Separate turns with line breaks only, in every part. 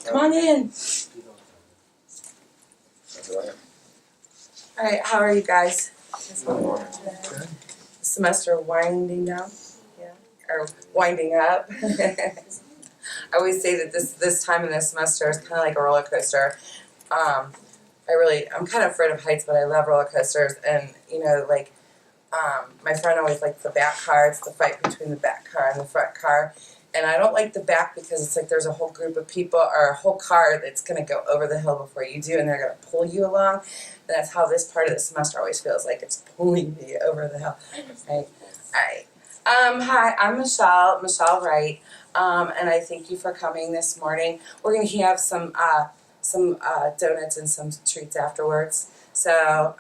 Come on in. All right, how are you guys? Semester winding down, yeah, or winding up. I always say that this time in the semester is kind of like a roller coaster. I'm kind of afraid of heights, but I love roller coasters, and my friend always likes the back car. It's the fight between the back car and the front car. And I don't like the back because it's like there's a whole group of people or a whole car that's going to go over the hill before you do, and they're going to pull you along. And that's how this part of the semester always feels like it's pulling me over the hill. Right? All right. Hi, I'm Michelle Wright, and I thank you for coming this morning. We're going to have some donuts and some treats afterwards. So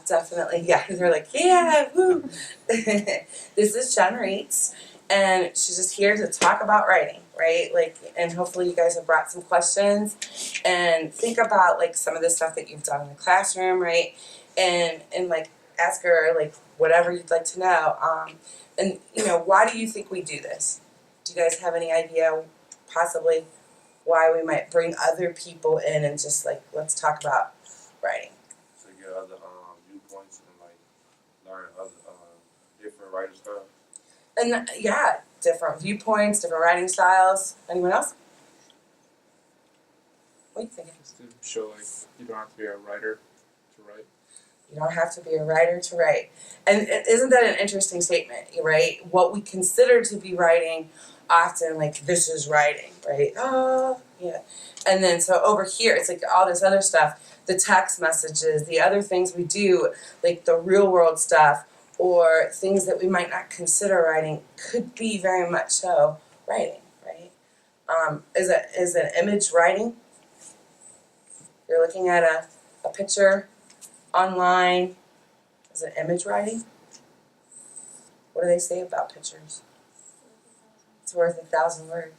definitely, yeah, they're like, yeah, woo. This is Jen Rients, and she's just here to talk about writing, right? And hopefully you guys have brought some questions and think about some of the stuff that you've done in the classroom, right? And ask her whatever you'd like to know. And why do you think we do this? Do you guys have any idea possibly why we might bring other people in and just let's talk about writing?
To get other viewpoints and learn other different writing styles.
And yeah, different viewpoints, different writing styles. Anyone else? What are you thinking?
Just to show you don't have to be a writer to write.
You don't have to be a writer to write. And isn't that an interesting statement, right? What we consider to be writing often, this is writing, right? Oh, yeah. And then so over here, it's all this other stuff, the text messages, the other things we do, the real world stuff, or things that we might not consider writing could be very much so writing, right? Is an image writing? You're looking at a picture online. Is it image writing? What do they say about pictures? It's worth 1,000 words,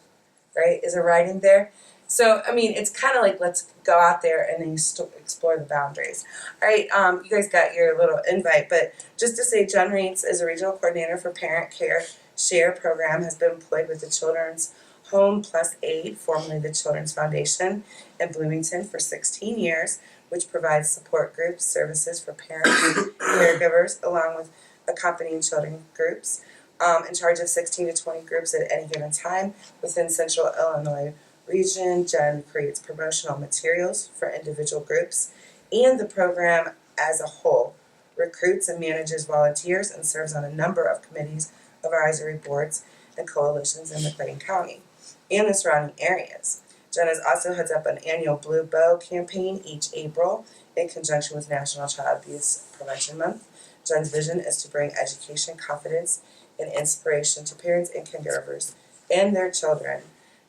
right? Is it writing there? So, it's kind of let's go out there and then explore the boundaries. All right, you guys got your little invite, but just to say, Jen Rients is a regional coordinator for Parent Care Share program, has been employed with the Children's Home Plus Aid, formerly the Children's Foundation, in Bloomington for 16 years, which provides support groups, services for parents and caregivers, along with accompanying children groups, in charge of 16 to 20 groups at any given time within Central Illinois region. Jen creates promotional materials for individual groups and the program as a whole, recruits and manages volunteers, and serves on a number of committees, advisory boards, and coalitions in McLean County and the surrounding areas. Jen also heads up an annual Blue Bow campaign each April in conjunction with National Child Abuse Prevention Month. Jen's vision is to bring education, confidence, and inspiration to parents and caregivers and their children.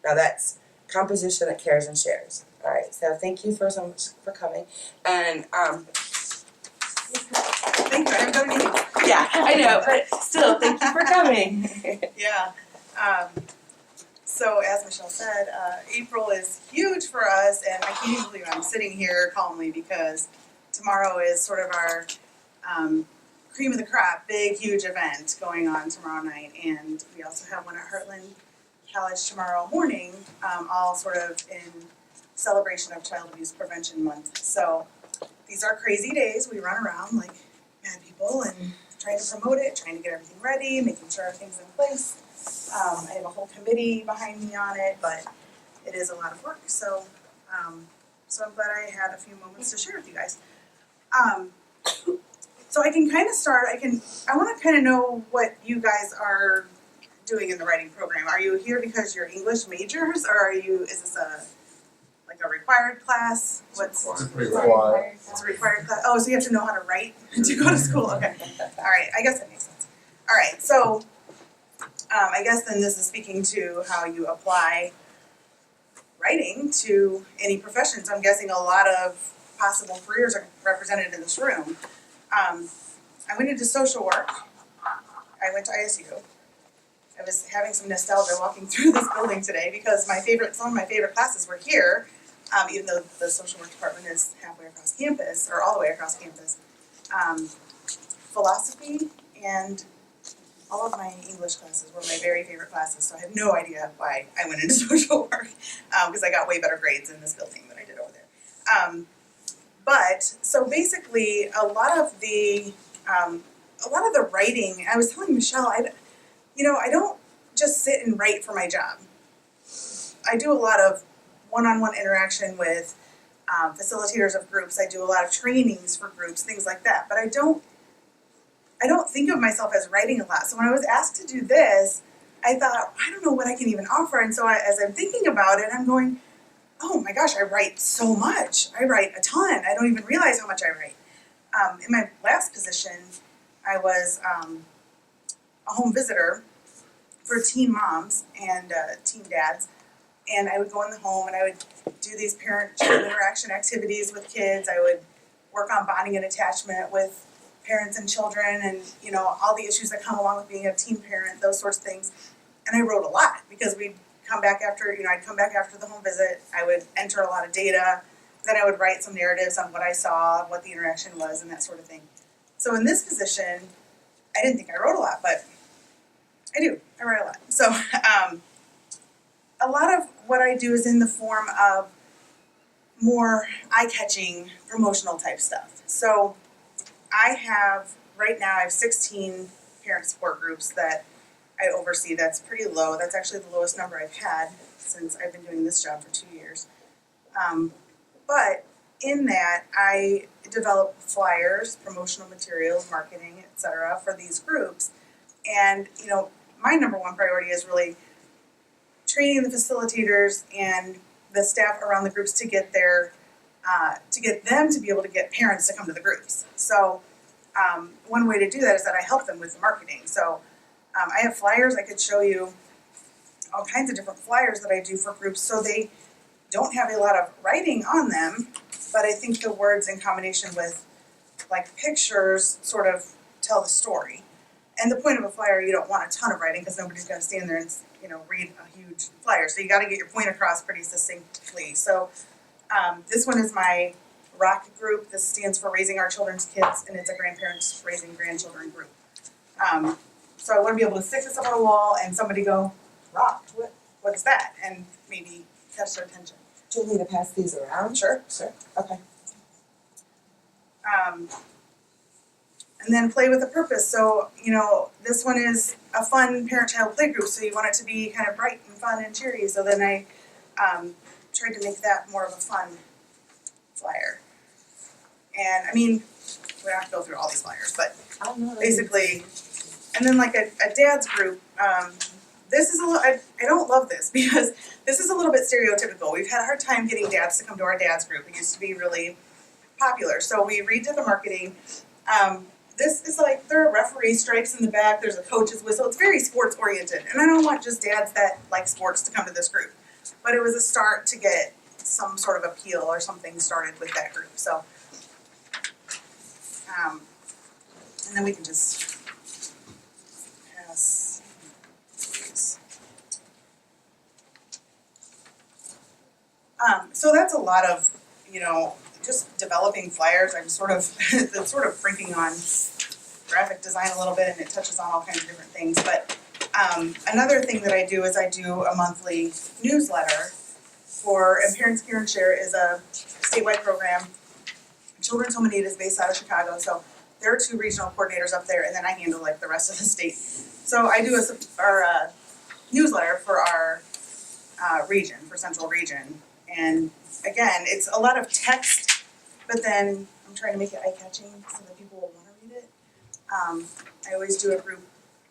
Now that's composition that cares and shares. All right, so thank you so much for coming. And
thank you. I haven't done anything.
Yeah, I know, but still, thank you for coming.
Yeah. So as Michelle said, April is huge for us, and I can't even believe I'm sitting here calmly because tomorrow is sort of our cream of the crop, big, huge event going on tomorrow night, and we also have one at Heartland College tomorrow morning, all sort of in celebration of Child Abuse Prevention Month. So these are crazy days. We run around like mad people and trying to promote it, trying to get everything ready, making sure everything's in place. I have a whole committee behind me on it, but it is a lot of work. So, so I'm glad I had a few moments to share with you guys. So I can kind of start. I want to kind of know what you guys are doing in the writing program. Are you here because you're English majors, or is this a required class? What's
Required.
It's a required class. Oh, so you have to know how to write to go to school. Okay. All right. I guess that makes sense. All right. So I guess then this is speaking to how you apply writing to any professions. I'm guessing a lot of possible careers are represented in this room. I went into social work. I went to ISU. I was having some nostalgia walking through this building today because some of my favorite classes were here, even though the social work department is halfway across campus, or all the way across campus. Philosophy and all of my English classes were my very favorite classes, so I have no idea why I went into social work, because I got way better grades in this building than I did over there. But so basically, a lot of the writing, I was telling Michelle, I don't just sit and write for my job. I do a lot of one-on-one interaction with facilitators of groups. I do a lot of trainings for groups, things like that. But I don't think of myself as writing a lot. So when I was asked to do this, I thought, I don't know what I can even offer. And so as I'm thinking about it, I'm going, oh my gosh, I write so much. I write a ton. I don't even realize how much I write. In my last position, I was a home visitor for teen moms and teen dads. And I would go in the home and I would do these parent-child interaction activities with kids. I would work on bonding and attachment with parents and children and, all the issues that come along with being a teen parent, those sorts of things. And I wrote a lot because we'd come back after, I'd come back after the home visit. I would enter a lot of data. Then I would write some narratives on what I saw, what the interaction was, and that sort of thing. So in this position, I didn't think I wrote a lot, but I do. I write a lot. So a lot of what I do is in the form of more eye-catching promotional type stuff. So right now I have 16 parent support groups that I oversee. That's pretty low. That's actually the lowest number I've had since I've been doing this job for 2 years. But in that, I develop flyers, promotional materials, marketing, etc. for these groups. And, my number one priority is really training the facilitators and the staff around the groups to get them to be able to get parents to come to the groups. So one way to do that is that I help them with the marketing. So I have flyers. I could show you all kinds of different flyers that I do for groups. So they don't have a lot of writing on them, but I think the words in combination with like pictures sort of tell the story. And the point of a flyer, you don't want a ton of writing because nobody's going to stand there and read a huge flyer. So you got to get your point across pretty succinctly. So this one is my ROCK group. This stands for Raising Our Children's Kids, and it's a Grandparents Raising Grandchildren group. So I want to be able to stick this up on a wall and somebody go, ROCK, what is that? And maybe catch their attention.
Do you need to pass these around?
Sure.
Okay.
And then play with a purpose. So, this one is a fun parent-child play group, so you want it to be kind of bright and fun and cheery. So then I tried to make that more of a fun flyer. And, we don't have to go through all these flyers, but basically, and then like a dad's group, this is a little, I don't love this because this is a little bit stereotypical. We've had a hard time getting dads to come to our dad's group. It used to be really popular. So we redid the marketing. This is like, there are referee stripes in the back, there's a coach's whistle, it's very sports oriented. And I don't want just dads that like sports to come to this group. But it was a start to get some sort of appeal or something started with that group. So, and then we can just pass these. So that's a lot of, just developing flyers. I'm sort of freaking on graphic design a little bit, and it touches on all kinds of different things. But another thing that I do is I do a monthly newsletter and Parents Care and Share is a statewide program. Children's Home in Need is based out of Chicago, so there are 2 regional coordinators up there, and then I handle like the rest of the state. So I do our newsletter for our region, for Central Region, and again, it's a lot of text. But then I'm trying to make it eye-catching so that people will want to read it. I always do a group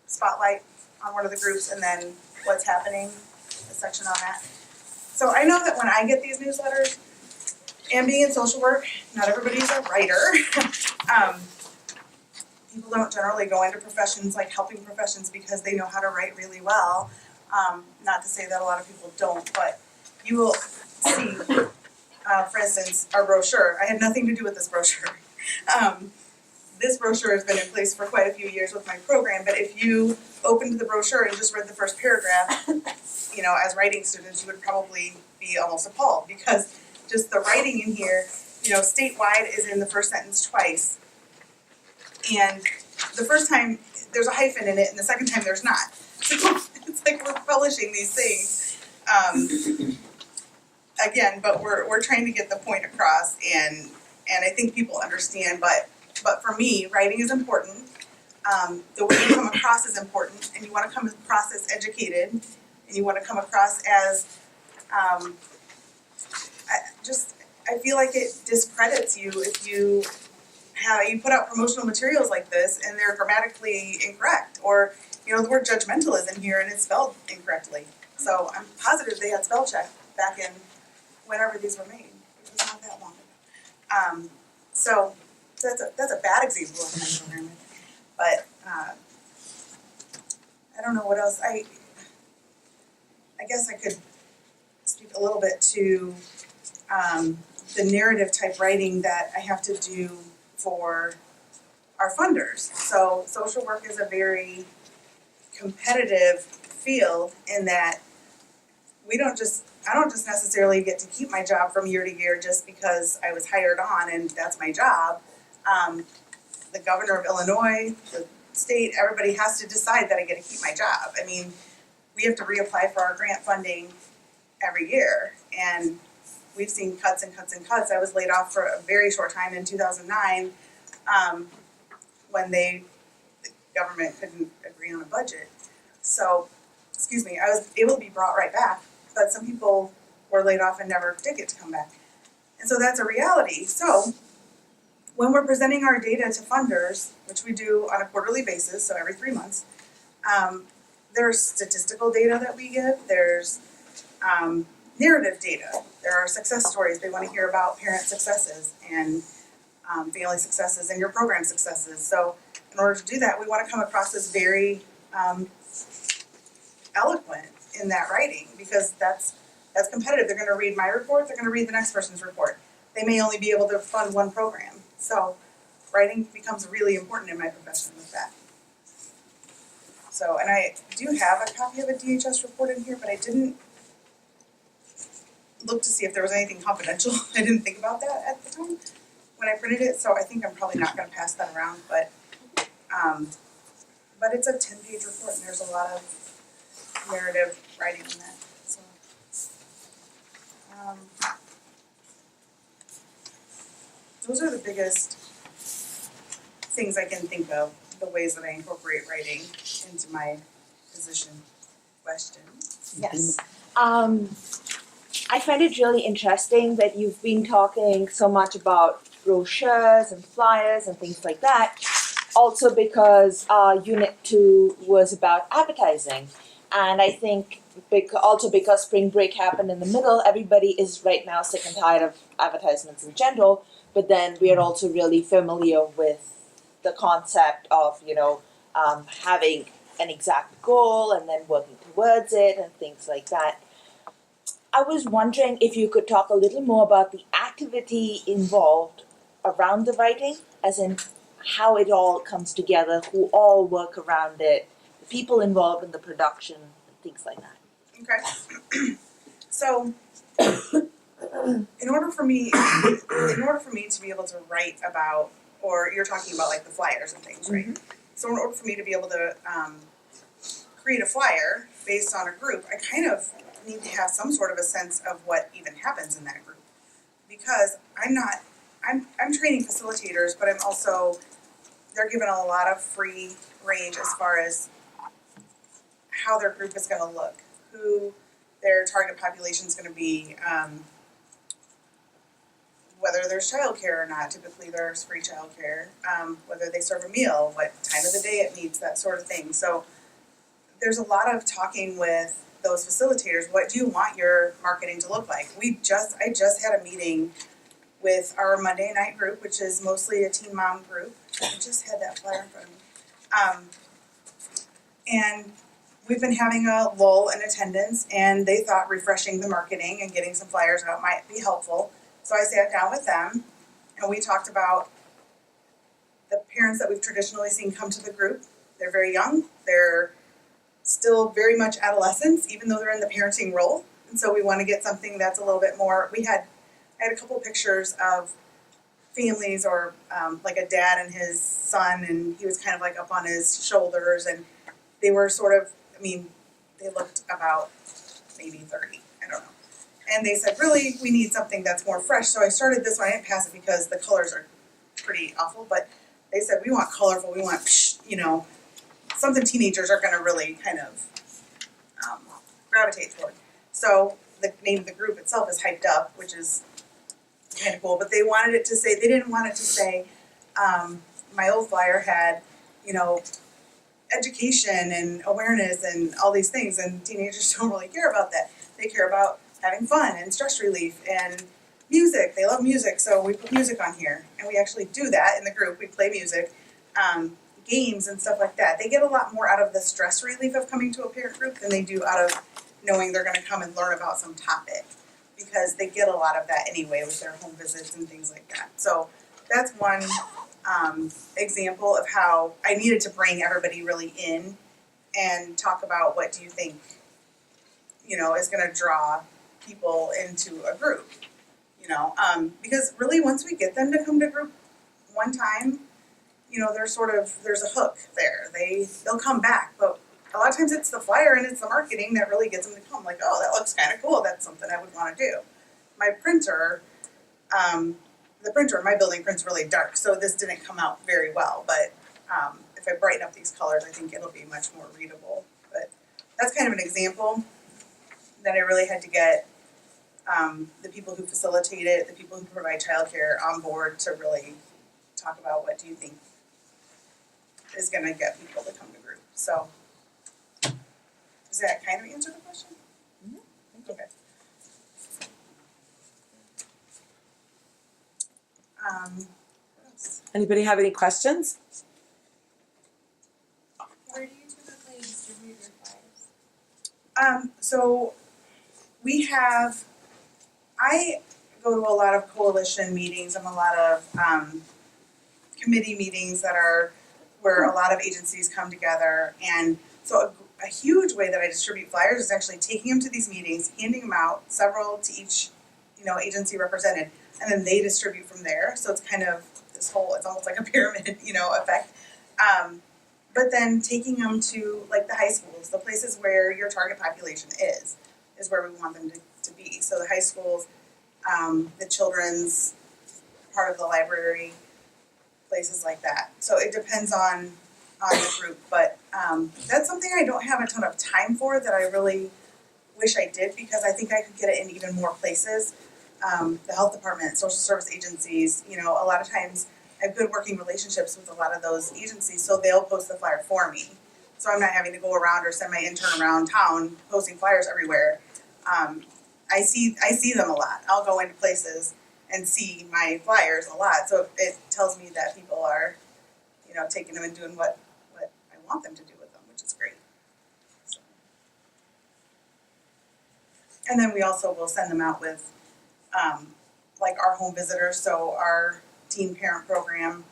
spotlight on one of the groups and then what's happening, a section on that. So I know that when I get these newsletters, and being in social work, not everybody's a writer. People don't generally go into professions like helping professions because they know how to write really well. Not to say that a lot of people don't, but you will see, for instance, our brochure. I had nothing to do with this brochure. This brochure has been in place for quite a few years with my program, but if you opened the brochure and just read the first paragraph, as writing students, you would probably be almost appalled because just the writing in here, statewide is in the first sentence twice. And the first time there's a hyphen in it, and the second time there's not. So it's like we're publishing these things. Again, but we're trying to get the point across, and I think people understand. But for me, writing is important. The way you come across is important, and you want to come across as educated, and you want to come across as I feel like it discredits you if you put out promotional materials like this and they're grammatically incorrect, or the word judgmental is in here and it's spelled incorrectly. So I'm positive they had spell check back in whenever these were made. It was not that long ago. So that's a bad example of micromanagement. But I don't know what else. I guess I could speak a little bit to the narrative type writing that I have to do for our funders. So social work is a very competitive field in that I don't just necessarily get to keep my job from year to year just because I was hired on and that's my job. The governor of Illinois, the state, everybody has to decide that I get to keep my job. I mean, we have to reapply for our grant funding every year, and we've seen cuts and cuts and cuts. I was laid off for a very short time in 2009 when the government couldn't agree on a budget. So, I was able to be brought right back, but some people were laid off and never did get to come back. And so that's a reality. So when we're presenting our data to funders, which we do on a quarterly basis, so every 3 months, there's statistical data that we give, there's narrative data, there are success stories. They want to hear about parent successes and family successes and your program successes. So in order to do that, we want to come across as very eloquent in that writing, because that's competitive. They're going to read my report, they're going to read the next person's report. They may only be able to fund one program. So writing becomes really important in my profession with that. So, and I do have a copy of a DHS report in here, but I didn't look to see if there was anything confidential. I didn't think about that at the time when I printed it, so I think I'm probably not going to pass that around, but it's a 10-page report and there's a lot of narrative writing in that. So, those are the biggest things I can think of, the ways that I incorporate writing into my position. Question?
Yes. I find it really interesting that you've been talking so much about brochures and flyers and things like that, also because Unit 2 was about advertising. And I think also because spring break happened in the middle, everybody is right now sick and tired of advertisements in general, but then we are also really familiar with the concept of, having an exact goal and then working towards it and things like that. I was wondering if you could talk a little more about the activity involved around the writing, as in how it all comes together, who all work around it, the people involved in the production, and things like that.
Okay. So, in order for me to be able to write about, or you're talking about like the flyers and things, right? Mm-hmm. So in order for me to be able to create a flyer based on a group, I kind of need to have some sort of a sense of what even happens in that group, because I'm training facilitators, but they're given a lot of free range as far as how their group is going to look, who their target population is going to be, whether there's childcare or not. Typically there's free childcare, whether they serve a meal, what time of the day it meets, that sort of thing. So there's a lot of talking with those facilitators. What do you want your marketing to look like? I just had a meeting with our Monday night group, which is mostly a teen mom group. I just had that flyer in front of me. And we've been having a lull in attendance, and they thought refreshing the marketing and getting some flyers out might be helpful. So I sat down with them, and we talked about the parents that we've traditionally seen come to the group. They're very young. They're still very much adolescents, even though they're in the parenting role. And so we want to get something that's a little bit more. I had a couple pictures of families or like a dad and his son, and he was kind of like up on his shoulders, and they were sort of, I mean, they looked about maybe 30, I don't know. And they said, really, we need something that's more fresh. So I started this one. I didn't pass it because the colors are pretty awful, but they said, we want colorful, we want, something teenagers are going to really kind of gravitate toward. So the name of the group itself is Hyped Up, which is kind of cool, but they wanted it to say, they didn't want it to say, my old flyer had, education and awareness and all these things, and teenagers don't really care about that. They care about having fun and stress relief and music. They love music, so we put music on here, and we actually do that in the group. We play music, games and stuff like that. They get a lot more out of the stress relief of coming to a parent group than they do out of knowing they're going to come and learn about some topic, because they get a lot of that anyway with their home visits and things like that. So that's one example of how I needed to bring everybody really in and talk about what do you think, is going to draw people into a group, because really once we get them to come to group one time, there's a hook there. They'll come back, but a lot of times it's the flyer and it's the marketing that really gets them to come. Like, oh, that looks kind of cool. That's something I would want to do. My printer, the printer in my building prints really dark, so this didn't come out very well. But if I brighten up these colors, I think it'll be much more readable. But that's kind of an example that I really had to get the people who facilitate it, the people who provide childcare on board to really talk about what do you think is going to get people to come to group. So does that kind of answer the question? Mm-hmm. Okay. What else?
Anybody have any questions?
Where do you typically distribute your flyers?
So I go to a lot of coalition meetings and a lot of committee meetings that are where a lot of agencies come together. And so a huge way that I distribute flyers is actually taking them to these meetings, handing them out, several to each, agency represented, and then they distribute from there. So it's kind of it's almost like a pyramid, effect. But then taking them to like the high schools, the places where your target population is where we want them to be. So the high schools, the children's part of the library, places like that. So it depends on the group, but that's something I don't have a ton of time for that I really wish I did, because I think I could get it in even more places. The health department, social service agencies, a lot of times I have good working relationships with a lot of those agencies, so they'll post the flyer for me. So I'm not having to go around or send my intern around town posting flyers everywhere. I see them a lot. I'll go into places and see my flyers a lot, so it tells me that people are, taking them and doing what I want them to do with them, which is great. So. And then we also will send them out with, like our home visitors, so our teen parent program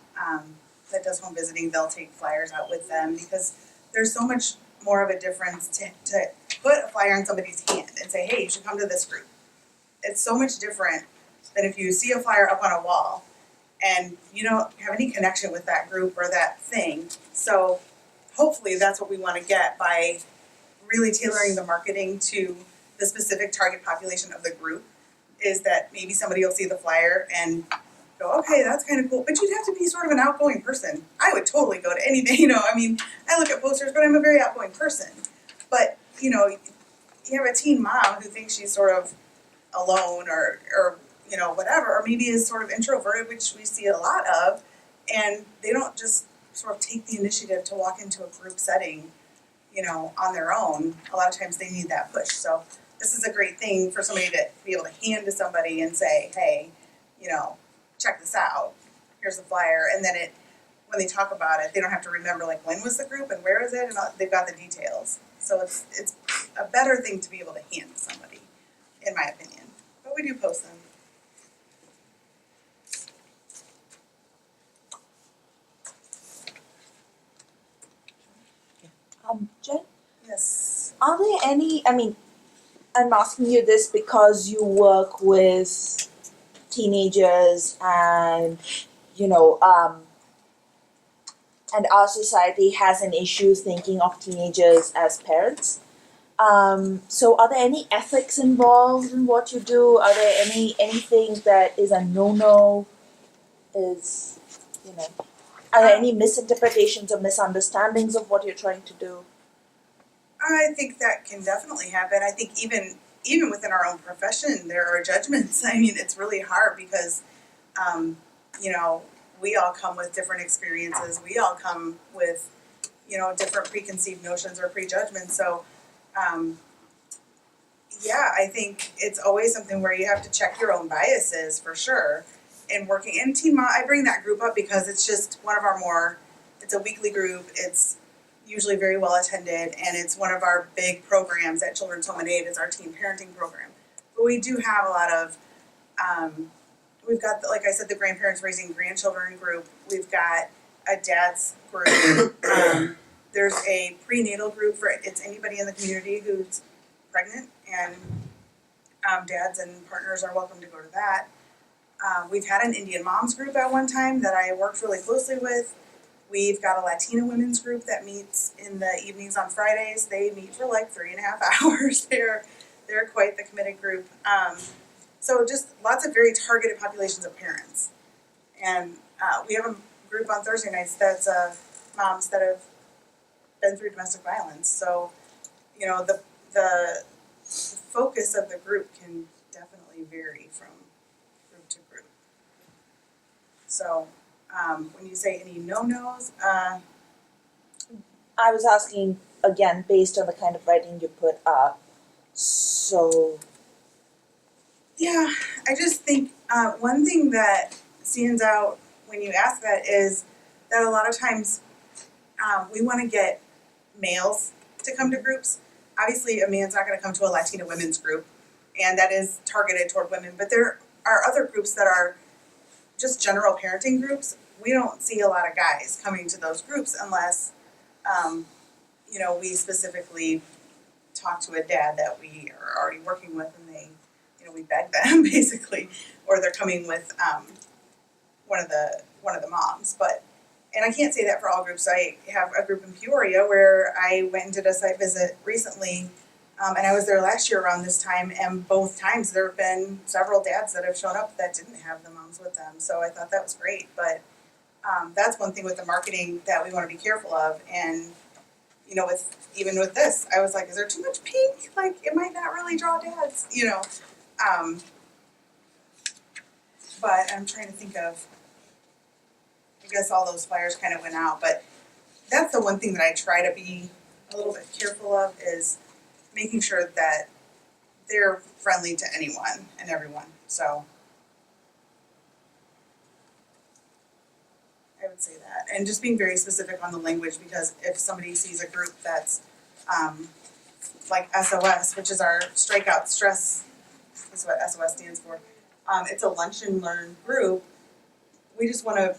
that does home visiting, they'll take flyers out with them, because there's so much more of a difference to put a flyer in somebody's hand and say, hey, you should come to this group. It's so much different than if you see a flyer up on a wall and you don't have any connection with that group or that thing. So hopefully that's what we want to get by really tailoring the marketing to the specific target population of the group, is that maybe somebody will see the flyer and go, okay, that's kind of cool. But you'd have to be sort of an outgoing person. I would totally go to anything, I look at posters, but I'm a very outgoing person. But, you have a teen mom who thinks she's sort of alone or whatever, or maybe is sort of introverted, which we see a lot of, and they don't just sort of take the initiative to walk into a group setting, on their own. A lot of times they need that push. So this is a great thing for somebody to be able to hand to somebody and say, hey, check this out. Here's the flyer. And then when they talk about it, they don't have to remember like when was the group and where is it, and they've got the details. So it's a better thing to be able to hand to somebody, in my opinion. But we do post them.
Jen,
Yes.
are there any, I'm asking you this because you work with teenagers and, you know, and our society has an issue thinking of teenagers as parents. So are there any ethics involved in what you do? Are there anything that is a no-no? Is, you know, are there any misinterpretations or misunderstandings of what you're trying to do?
I think that can definitely happen. I think even within our own profession, there are judgments. I mean, it's really hard because, you know, we all come with different experiences. We all come with, you know, different preconceived notions or prejudgments. So, yeah, I think it's always something where you have to check your own biases for sure. And working in Teen Mom, I bring that group up because it's just one of our more, it's a weekly group. It's usually very well attended, and it's one of our big programs at Children's Home and Aid is our teen parenting program. But we do have a lot of, we've got, like I said, the grandparents raising grandchildren group. We've got a dad's group. There's a prenatal group for it's anybody in the community who's pregnant, and dads and partners are welcome to go to that. We've had an Indian moms group at one time that I worked really closely with. We've got a Latina women's group that meets in the evenings on Fridays. They meet for like 3.5 hours. They're quite the committed group. So just lots of very targeted populations of parents. And we have a group on Thursday nights that's moms that have been through domestic violence. So, you know, the focus of the group can definitely vary from group to group. So, when you say any no-nos,
I was asking again based on the kind of writing you put up. So
yeah, I just think one thing that stands out when you ask that is that a lot of times we want to get males to come to groups. Obviously, a man's not going to come to a Latina women's group, and that is targeted toward women. But there are other groups that are just general parenting groups. We don't see a lot of guys coming to those groups unless, you know, we specifically talk to a dad that we are already working with, and they, you know, we beg them basically, or they're coming with one of the moms. But and I can't say that for all groups. I have a group in Peoria where I went and did a site visit recently. And I was there last year around this time, and both times there have been several dads that have shown up that didn't have the moms with them. So I thought that was great. But that's one thing with the marketing that we want to be careful of. And, you know, even with this, I was like, is there too much pink? Like, it might not really draw dads, you know. But I'm trying to think of, I guess all those flyers kind of went out. But that's the one thing that I try to be a little bit careful of is making sure that they're friendly to anyone and everyone. So I would say that. And just being very specific on the language, because if somebody sees a group that's like SOS, which is our strikeout stress, is what SOS stands for. It's a lunch and learn group. We just want to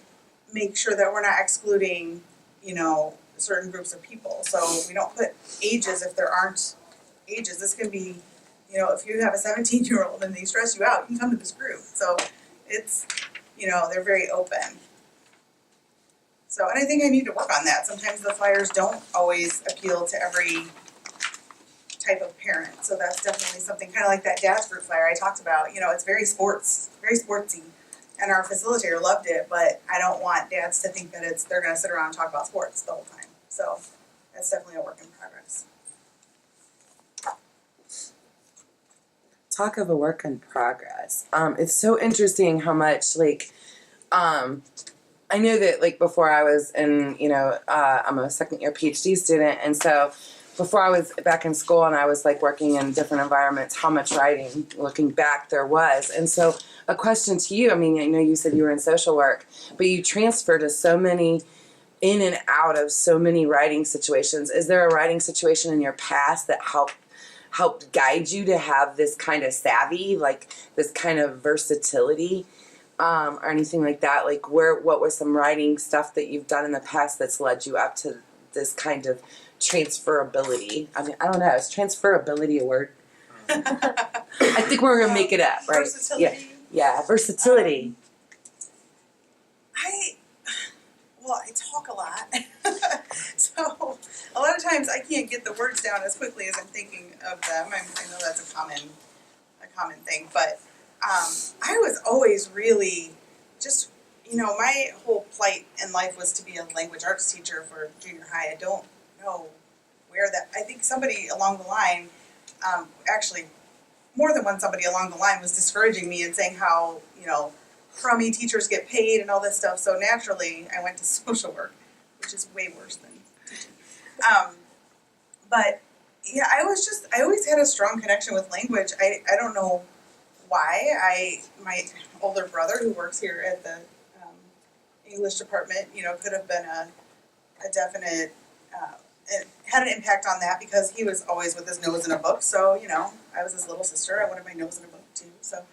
make sure that we're not excluding, you know, certain groups of people. So we don't put ages if there aren't ages. This can be, you know, if you have a 17-year-old and they stress you out, you can come to this group. So it's, you know, they're very open. So, and I think I need to work on that. Sometimes the flyers don't always appeal to every type of parent. So that's definitely something kind of like that dad's group flyer I talked about. You know, it's very sportsy. And our facilitator loved it, but I don't want dads to think that they're going to sit around and talk about sports the whole time. So that's definitely a work in progress.
Talk of a work in progress. It's so interesting how much I know that before I was in, you know, I'm a second year PhD student, and so before I was back in school and I was working in different environments, how much writing, looking back, there was. And so a question to you, I mean, I know you said you were in social work, but you transferred to so many, in and out of so many writing situations. Is there a writing situation in your past that helped guide you to have this kind of savvy, this kind of versatility, or anything like that? What was some writing stuff that you've done in the past that's led you up to this kind of transferability? I mean, I don't know. Is transferability a word? I think we're gonna make it up, right?
Versatility.
Yeah, versatility.
I talk a lot, so a lot of times I can't get the words down as quickly as I'm thinking of them. I know that's a common thing, but I was always really just, my whole plight in life was to be a language arts teacher for junior high. I don't know where that. I think somebody along the line, actually, more than one somebody along the line was discouraging me and saying how crummy teachers get paid and all this stuff. So naturally, I went to social work, which is way worse than teaching. But yeah, I always had a strong connection with language. I don't know why. My older brother who works here at the English department, could have been a definite, it had an impact on that because he was always with his nose in a book. So, I was his little sister. I wanted my nose in a book too. So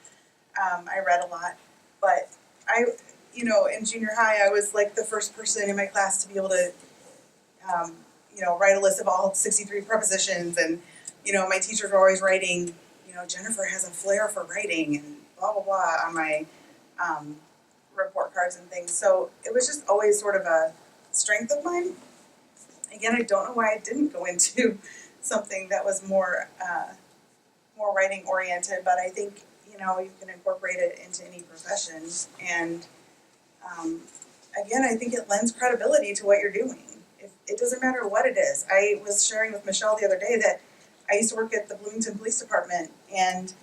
I read a lot. But in junior high, I was like the first person in my class to be able to, write a list of all 63 prepositions. And, my teachers were always writing, Jennifer has a flair for writing and blah, blah, blah on my report cards and things. So it was just always sort of a strength of mine. Again, I don't know why I didn't go into something that was more writing oriented, but I think you can incorporate it into any profession. And again, I think it lends credibility to what you're doing. It doesn't matter what it is. I was sharing with Michelle the other day that I used to work at the Bloomington Police Department, and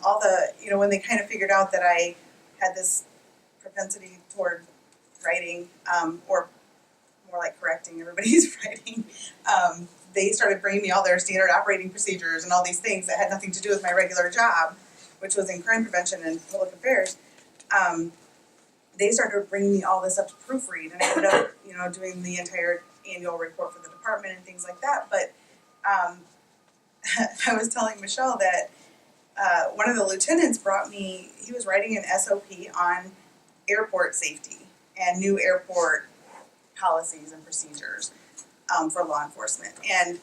all the when they kind of figured out that I had this propensity toward writing, or more like correcting everybody's writing, they started bringing me all their standard operating procedures and all these things that had nothing to do with my regular job, which was in crime prevention and public affairs. They started bringing me all this up to proofread, and I ended up, doing the entire annual report for the department and things like that. But I was telling Michelle that one of the lieutenants brought me, he was writing an SOP on airport safety and new airport policies and procedures for law enforcement. And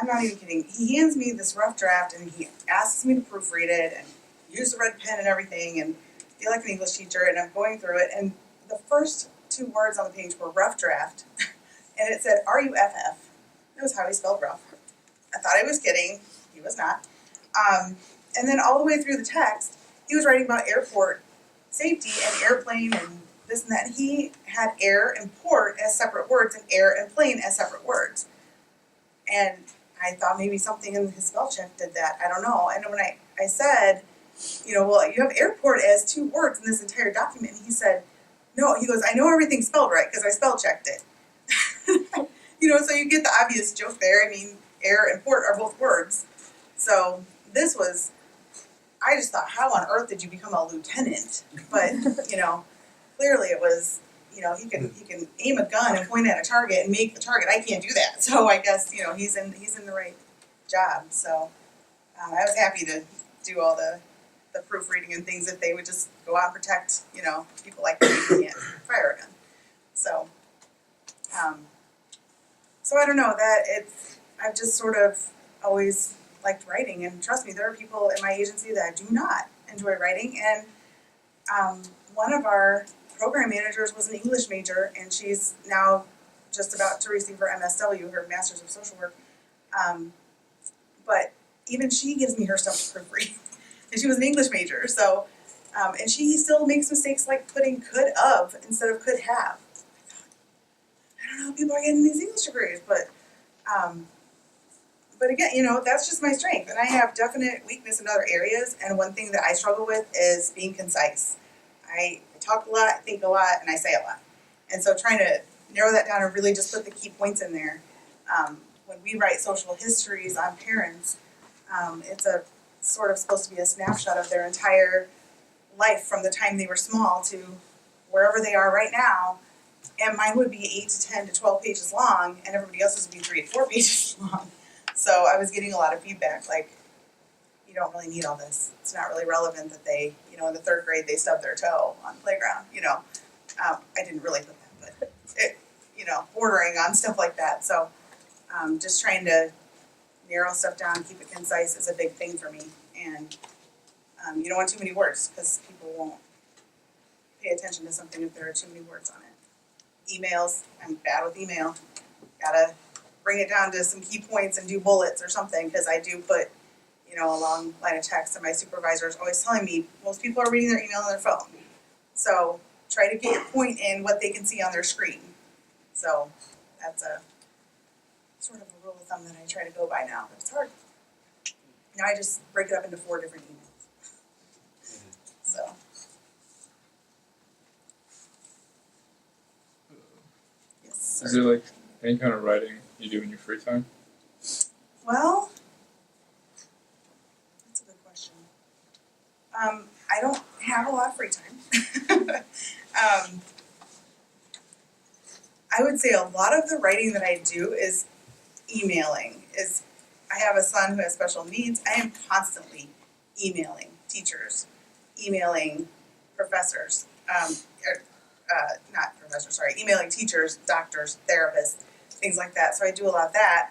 I'm not even kidding, he hands me this rough draft and he asks me to proofread it and use the red pen and everything and be like an English teacher, and I'm going through it, and the first 2 words on the page were rough draft, and it said RUFF. That was how he spelled rough. I thought he was kidding. He was not. And then all the way through the text, he was writing about airport safety and airplane and this and that. And he had air and port as separate words and air and plane as separate words. And I thought maybe something in his spell check did that. I don't know. And when I said, well, you have airport as 2 words in this entire document. And he said, no, he goes, I know everything's spelled right because I spell checked it. So you get the obvious joke there. I mean, air and port are both words. So this was, I just thought, how on earth did you become a lieutenant? But, clearly it was, he can aim a gun and point at a target and make the target. I can't do that. So I guess, he's in the right job. So I was happy to do all the proofreading and things if they would just go out and protect, people like me who can't fire a gun. So, so I don't know, I've just sort of always liked writing, and trust me, there are people in my agency that do not enjoy writing, and one of our program managers was an English major, and she's now just about to receive her MSW, her Master's of Social Work, but even she gives me her stuff to proofread, and she was an English major, so, and she still makes mistakes like putting could of instead of could have. I don't know how people are getting these English degrees, but again, that's just my strength, and I have definite weakness in other areas, and one thing that I struggle with is being concise. I talk a lot, think a lot, and I say a lot, and so trying to narrow that down and really just put the key points in there. When we write social histories on parents, it's a sort of supposed to be a snapshot of their entire life from the time they were small to wherever they are right now. And mine would be 8 to 10 to 12 pages long, and everybody else's would be 3 to 4 pages long. So I was getting a lot of feedback, like, you don't really need all this. It's not really relevant that they, in the 3rd grade, they stubbed their toe on the playground, I didn't really put that, but, bordering on stuff like that. So just trying to narrow stuff down, keep it concise is a big thing for me. And You don't want too many words because people won't pay attention to something if there are too many words on it. Emails, I'm bad with email. Gotta bring it down to some key points and do bullets or something because I do put, a long line of text, and my supervisor is always telling me most people are reading their email on their phone. So try to get your point in what they can see on their screen. So that's a sort of a rule of thumb that I try to go by now, but it's hard. Now I just break it up into 4 different emails. So. Yes,
Is
sir.
there like any kind of writing you do in your free time?
Well, that's a good question. I don't have a lot of free time. I would say a lot of the writing that I do is emailing. I have a son who has special needs. I am constantly emailing teachers, emailing professors, not professors, sorry, emailing teachers, doctors, therapists, things like that. So I do a lot of that.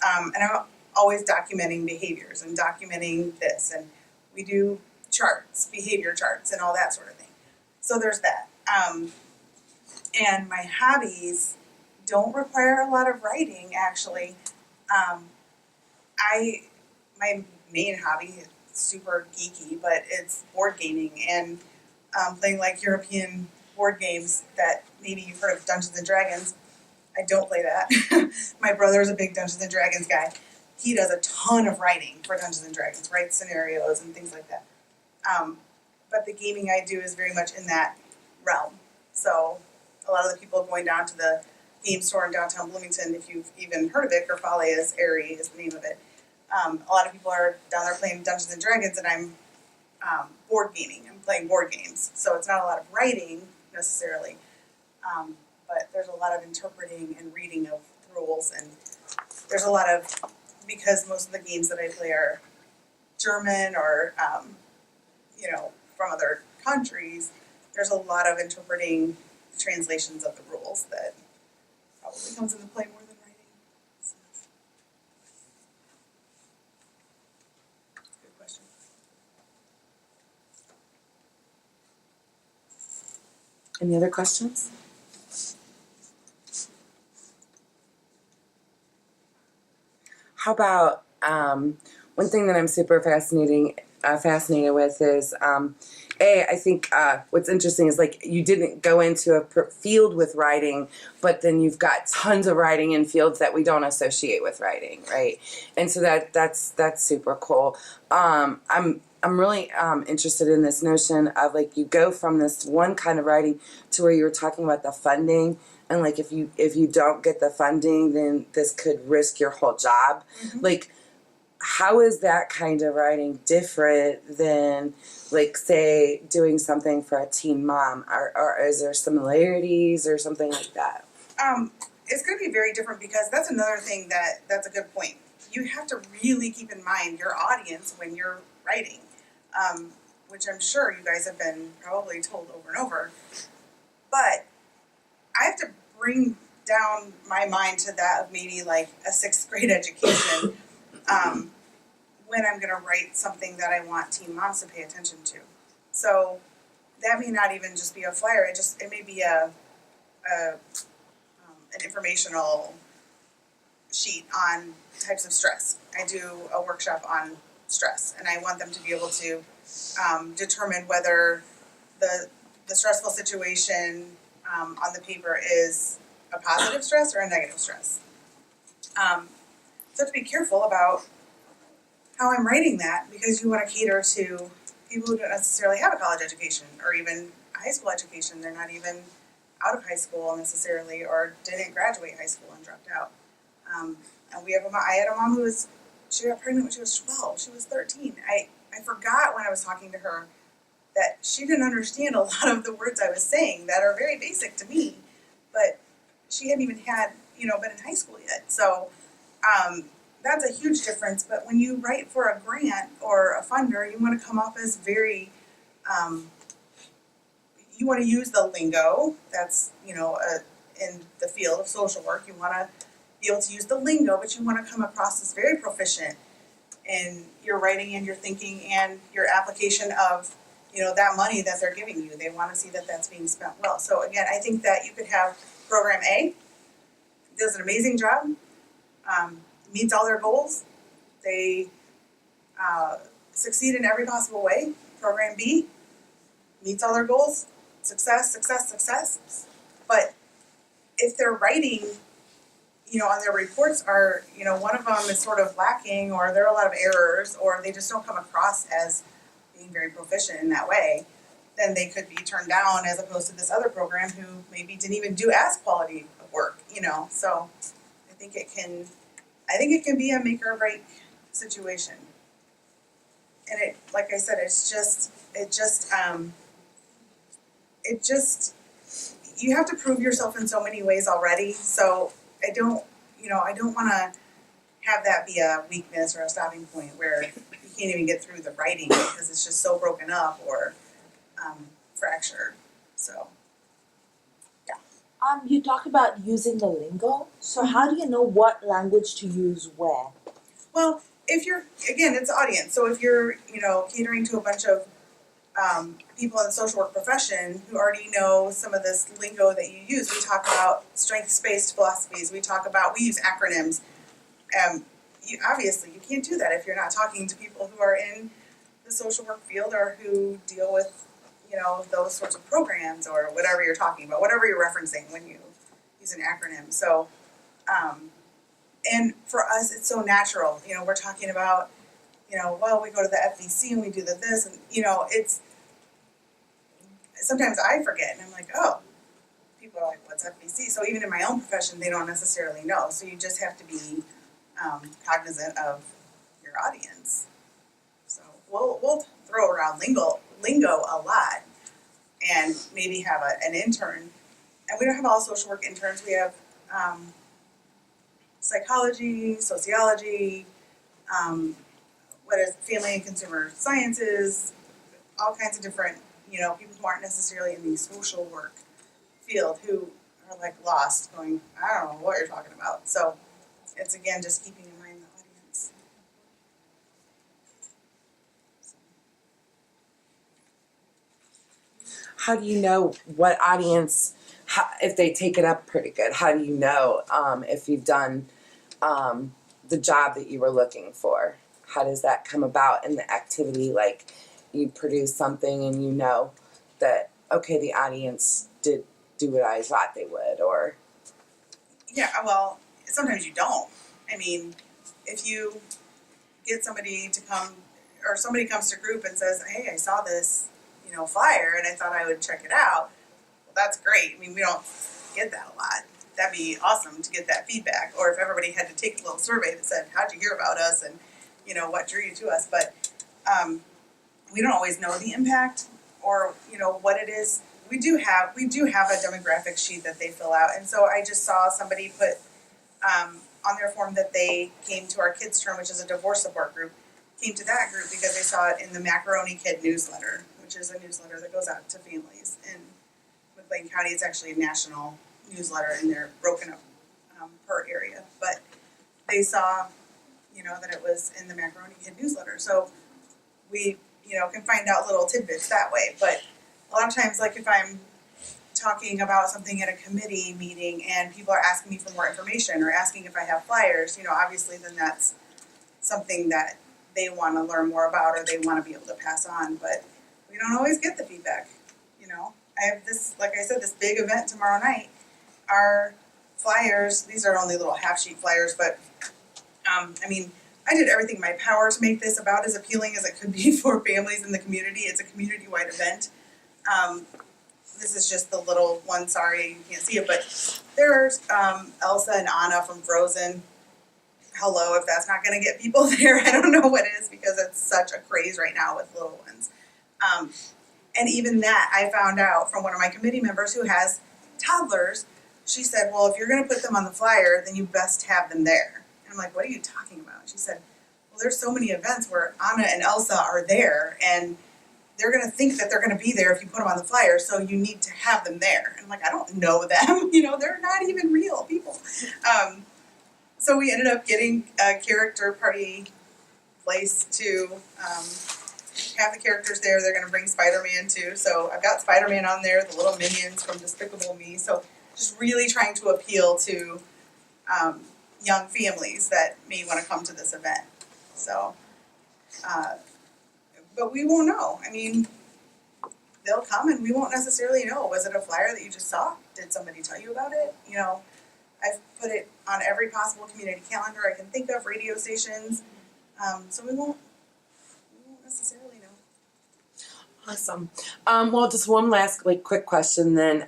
And I'm always documenting behaviors and documenting this. And we do charts, behavior charts, and all that sort of thing. So there's that. And my hobbies don't require a lot of writing, actually. My main hobby is super geeky, but it's board gaming and playing like European board games that maybe you've heard of Dungeons and Dragons. I don't play that. My brother's a big Dungeons and Dragons guy. He does a ton of writing for Dungeons and Dragons, writes scenarios and things like that. But the gaming I do is very much in that realm. So a lot of the people going down to the game store in downtown Bloomington, if you've even heard of it, Grafalea's Airy is the name of it. A lot of people are down there playing Dungeons and Dragons, and I'm board gaming. I'm playing board games. So it's not a lot of writing necessarily, but there's a lot of interpreting and reading of rules, and there's a lot of, because most of the games that I play are German or, from other countries, there's a lot of interpreting the translations of the rules that probably comes into play more than writing. So. Good question.
Any other questions? How about one thing that I'm super fascinated with is I think what's interesting is like you didn't go into a field with writing, but then you've got tons of writing in fields that we don't associate with writing, right? And so that's super cool. I'm really interested in this notion of like you go from this one kind of writing to where you were talking about the funding. And like if you don't get the funding, then this could risk your whole job.
Mm-hmm.
Like, how is that kind of writing different than, like, say, doing something for a teen mom? Or is there similarities or something like that?
It's going to be very different because that's another thing that's a good point. You have to really keep in mind your audience when you're writing, which I'm sure you guys have been probably told over and over. But I have to bring down my mind to that of maybe like a 6th grade education when I'm going to write something that I want teen moms to pay attention to. So that may not even just be a flyer. It may be an informational sheet on types of stress. I do a workshop on stress, and I want them to be able to determine whether the stressful situation on the paper is a positive stress or a negative stress. So I have to be careful about how I'm writing that because you want to cater to people who don't necessarily have a college education or even a high school education. They're not even out of high school necessarily or didn't graduate high school and dropped out. And I had a mom she got pregnant when she was 12. She was 13. I forgot when I was talking to her that she didn't understand a lot of the words I was saying that are very basic to me, but she hadn't even had, been in high school yet. So that's a huge difference. But when you write for a grant or a funder, you want to come off as very, you want to use the lingo that's, in the field of social work. You want to be able to use the lingo, but you want to come across as very proficient in your writing and your thinking and your application of, that money that they're giving you. They want to see that that's being spent well. So again, I think that you could have Program A, does an amazing job, meets all their goals. They succeed in every possible way. Program B meets all their goals, success, success, success. But if their writing, on their reports are, one of them is sort of lacking, or there are a lot of errors, or they just don't come across as being very proficient in that way, then they could be turned down as opposed to this other program who maybe didn't even do as quality of work, So I think it can be a make or break situation. And it, like I said, you have to prove yourself in so many ways already. So I don't want to have that be a weakness or a stopping point where you can't even get through the writing because it's just so broken up or fractured. So.
You talk about using the lingo. So how do you know what language to use where?
Well, if you're, again, it's audience. So if you're, catering to a bunch of people in the social work profession who already know some of this lingo that you use, we talk about strengths-based philosophies. We use acronyms. Obviously, you can't do that if you're not talking to people who are in the social work field or who deal with, those sorts of programs or whatever you're talking about, whatever you're referencing when you use an acronym. So, and for us, it's so natural. We're talking about, well, we go to the FVC and we do this, and it's sometimes I forget, and I'm like, oh, people are like, what's FVC? So even in my own profession, they don't necessarily know. So you just have to be cognizant of your audience. So we'll throw around lingo a lot, and maybe have an intern. And we don't have all social work interns. We have psychology, sociology, family and consumer sciences, all kinds of different, people who aren't necessarily in the social work field who are like lost, going, I don't know what you're talking about. So it's again just keeping in mind the audience.
How do you know what audience, if they take it up pretty good? How do you know if you've done the job that you were looking for? How does that come about in the activity? Like, you produce something and you know that, okay, the audience did do what I thought they would, or...
Yeah, well, sometimes you don't. I mean, if you get somebody to come, or somebody comes to group and says, hey, I saw this, flyer and I thought I would check it out, well, that's great. I mean, we don't get that a lot. That'd be awesome to get that feedback. Or if everybody had to take a little survey that said, how'd you hear about us, and, what drew you to us. But we don't always know the impact or, what it is. We do have a demographic sheet that they fill out. And so I just saw somebody put on their form that they came to our kids' term, which is a divorce support group, came to that group because they saw it in the Macaroni Kid newsletter, which is a newsletter that goes out to families in McLean County. It's actually a national newsletter, and they're broken up per area. But they saw, that it was in the Macaroni Kid newsletter. So we, can find out little tidbits that way. But a lot of times, like if I'm talking about something at a committee meeting and people are asking me for more information or asking if I have flyers, obviously then that's something that they want to learn more about or they want to be able to pass on. But we don't always get the feedback. I have this, like I said, this big event tomorrow night. Our flyers, these are only little half sheet flyers, but I did everything in my power to make this about as appealing as it could be for families in the community. It's a community-wide event. This is just the little one, sorry you can't see it, but there's Elsa and Anna from Frozen. Hello, if that's not going to get people there, I don't know what is, because it's such a craze right now with little ones. And even that, I found out from one of my committee members who has toddlers. She said, well, if you're going to put them on the flyer, then you best have them there. And I'm like, what are you talking about? She said, well, there's so many events where Anna and Elsa are there, and they're going to think that they're going to be there if you put them on the flyer, so you need to have them there. And I'm like, I don't know them. They're not even real people. So we ended up getting a character party place to have the characters there. They're gonna bring Spider-Man too, so I've got Spider-Man on there, the little minions from Despicable Me. So just really trying to appeal to young families that may want to come to this event. So, but we won't know. I mean, they'll come and we won't necessarily know. Was it a flyer that you just saw? Did somebody tell you about it? You know, I've put it on every possible community calendar I can think of, radio stations. So we won't necessarily know.
Awesome. Well, just one last quick question then.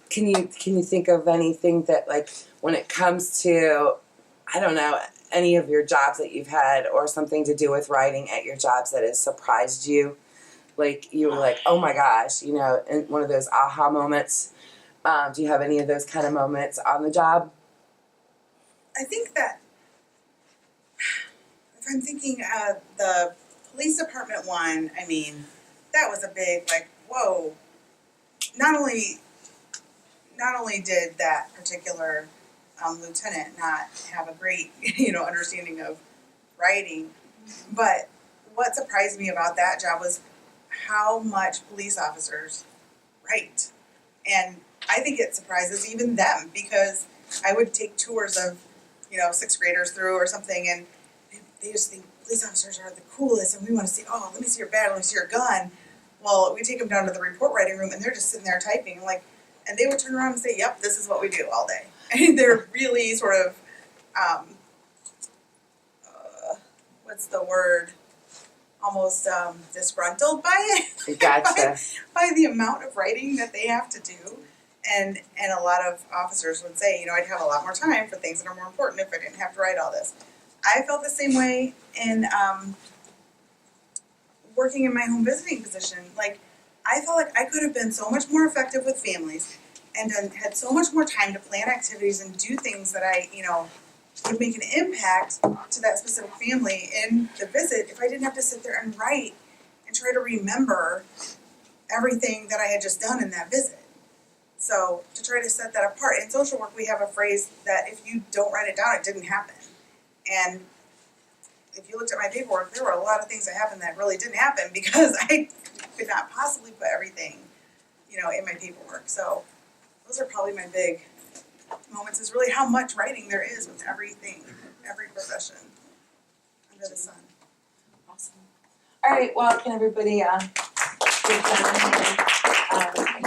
Can you think of anything that when it comes to, I don't know, any of your jobs that you've had or something to do with writing at your jobs that has surprised you? Like you were like, oh my gosh, in one of those aha moments. Do you have any of those kind of moments on the job?
I think that if I'm thinking the police department one, I mean, that was a big whoa. Not only did that particular lieutenant not have a great understanding of writing, but what surprised me about that job was how much police officers write. And I think it surprises even them, because I would take tours of, sixth graders through or something, and they just think police officers are the coolest, and we want to see, oh, let me see your badge, let me see your gun. Well, we take them down to the report writing room, and they're just sitting there typing, and they would turn around and say, yep, this is what we do all day. And they're really sort of, what's the word? Almost disgruntled by it.
Gotcha.
by the amount of writing that they have to do. And a lot of officers would say, I'd have a lot more time for things that are more important if I didn't have to write all this. I felt the same way in working in my home visiting position. I felt like I could have been so much more effective with families and had so much more time to plan activities and do things that I, would make an impact to that specific family in the visit if I didn't have to sit there and write and try to remember everything that I had just done in that visit. So to try to set that apart, in social work we have a phrase that if you don't write it down, it didn't happen. And if you looked at my paperwork, there were a lot of things that happened that really didn't happen because I could not possibly put everything, in my paperwork. So those are probably my big moments, is really how much writing there is with everything, every profession under the sun.
Awesome. All right. Well, can everybody give them